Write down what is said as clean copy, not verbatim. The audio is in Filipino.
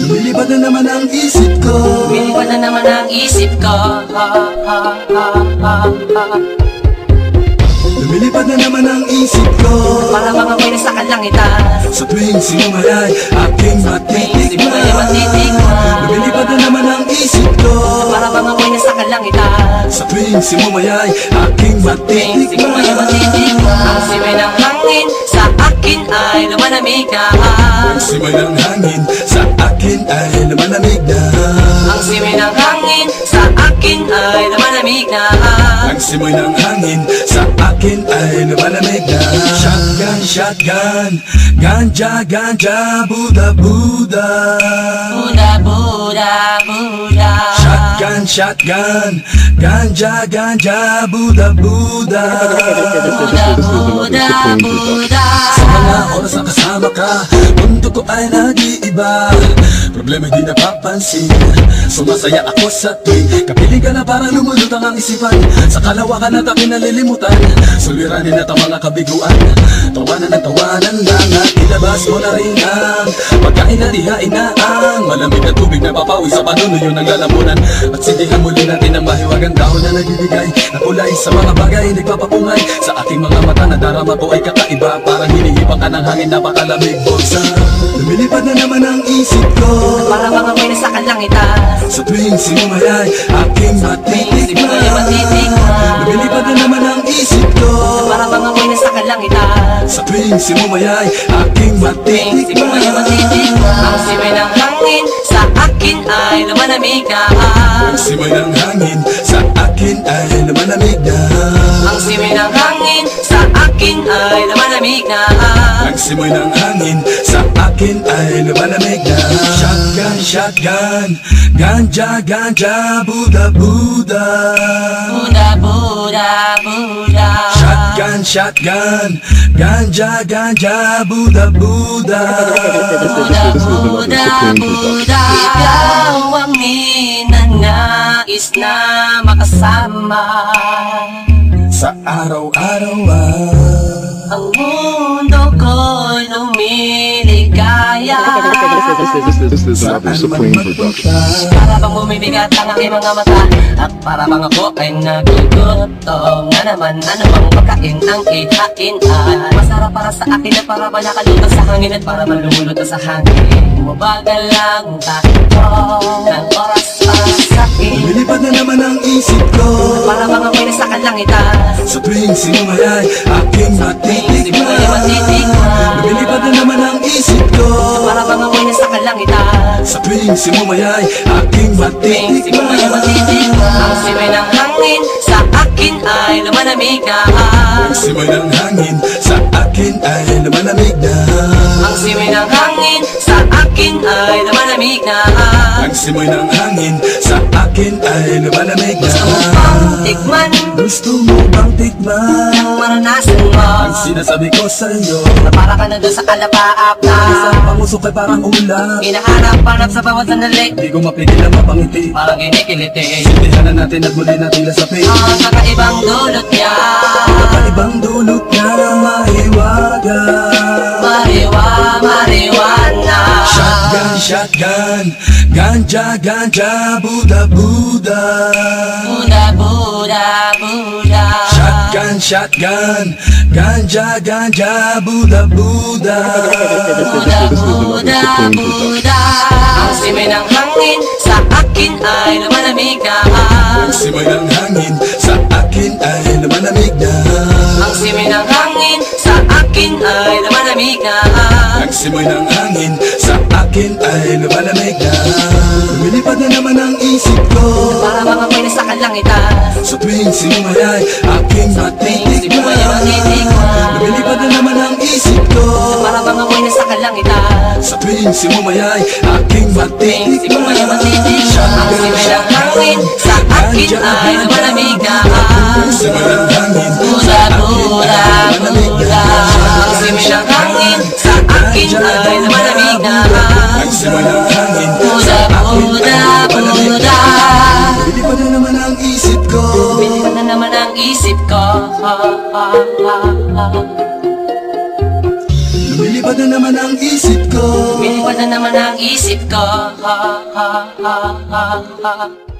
Lumilipad na naman ang isip ko. Lumilipad na naman ang isip ko. Lumilipad na naman ang isip ko. Para mga amoy na sa kalangitan. Sa tuwing sinumayay aking matitikman. Lumilipad na naman ang isip ko. Para mga amoy na sa kalangitan. Sa tuwing sinumayay aking matitikman. Ang simay ng hangin sa akin ay lumalamig na. Ang simay ng hangin sa akin ay lumalamig na. Ang simay ng hangin sa akin ay lumalamig na. Ang simoy ng hangin sa akin ay lumalamig na. Shotgun, shotgun, ganja, ganja, Buddha, Buddha. Buddha, Buddha, Buddha. Shotgun, shotgun, ganja, ganja, Buddha, Buddha. Buddha, Buddha, Buddha. Sa mga oras na kasama ka, mundo ko ay nag-iiba. Problema di napapansin. Sumasaya ako sa tuwing kapiling ka na parang lumulutang ang isipan. Sa kalawakan at aking nalilimutan, suliranin at ang mga kabiguan. Tawanan at tawanan lang at ilabas mo na rin ang pagkain na dihain na ang malamig na tubig na papawi sa panunuyo ng lalamunan. At sindihan muli natin ang mahiwagang dahon na nagbibigay na kulay sa mga bagay nagpapapungay. Sa aking mga mata na darama ko ay kakaiba, parang hinihipang ka ng hangin, napakalamig bulsa. Lumilipad na naman ang isip ko. Para mga amoy na sa kalangitan. Sa tuwing sinumayay aking matitikman. Lumilipad na naman ang isip ko. Para mga amoy na sa kalangitan. Sa tuwing sinumayay aking matitikman. Ang simay ng hangin sa akin ay lumalamig na. Ang simay ng hangin sa akin ay lumalamig na. Ang simay ng hangin sa akin ay lumalamig na. Ang simoy ng hangin sa akin ay lumalamig na. Shotgun, shotgun, ganja, ganja, Buddha, Buddha. Buddha, Buddha, Buddha. Shotgun, shotgun, ganja, ganja, Buddha, Buddha. Buddha, Buddha, Buddha. Ikaw ang ninanais na makasama. Sa araw-araw Ang mundo ko'y lumiligaya. This is the Supreme Production. Para bang bumibigat ang aking mga mata, at para bang ako ay nagugutom na naman. Ano bang pagkain ang kithain ay masarap para sa akin, at para ba nakaluto sa hangin, at para bang lumuluto sa hangin. Bumagal lang takbo ng oras para sa akin. lumilipad na naman ang isip ko. Para bang amoy na sa kalangitan. Sa tuwing sinumayay aking matitikman. Lumilipad na naman ang isip ko. Para bang amoy na sa kalangitan. Sa tuwing sinumayay aking matitikman. Ang simay ng hangin sa akin ay lumalamig na. Ang simoy ng hangin sa akin ay lumalamig na. Ang simay ng hangin sa akin ay lumalamig na. Ang simoy ng hangin sa akin ay lumalamig na. Gusto mo bang tikman Gusto mo bang tikman ang maranasan mo? ang sinasabi ko sa'yo? Na para ka na doon sa kalapaap na Isang pangusok ay parang ulam. hinahanap-hanap sa bawat sandali. Di ko mapigil ang mapangiti. Parang kinikiliti. Sindihan na natin at muli na tila sa pig. Ang kakaibang dulot niya. Kakaibang dulot niya na mahiwaga. Marijuana. Shotgun, shotgun, ganja, ganja, Buddha, Buddha. Buddha, Buddha, Buddha. Shotgun, shotgun, ganja, ganja, Buddha, Buddha. Buddha, Buddha, Buddha. Ang simay ng hangin sa akin ay lumalamig na. Ang simoy ng hangin sa akin ay lumalamig na. Ang simay ng hangin sa akin ay lumalamig na. Ang simoy ng hangin sa akin ay lumalamig na. Lumilipad na naman ang isip ko. Para mga amoy na sa kalangitan. Sa tuwing sinumayay aking matitikman. Lumilipad na naman ang isip ko. Para mga amoy na sa kalangitan. Sa tuwing sinumayay aking matitikman. Ang simay ng hangin sa akin ay lumalamig na. Ang simoy ng hangin Buddha, Buddha, Buddha. Ang simay ng hangin sa akin ay lumalamig na. ang simoy ng hangin Buddha, Buddha, Buddha. lumilipad na naman ang isip ko. Lumilipad na naman ang isip ko. Lumilipad Lumilipad na naman ang isip ko. Lumilipad na naman ang isip ko. Ha, ha, ha, ha, ha.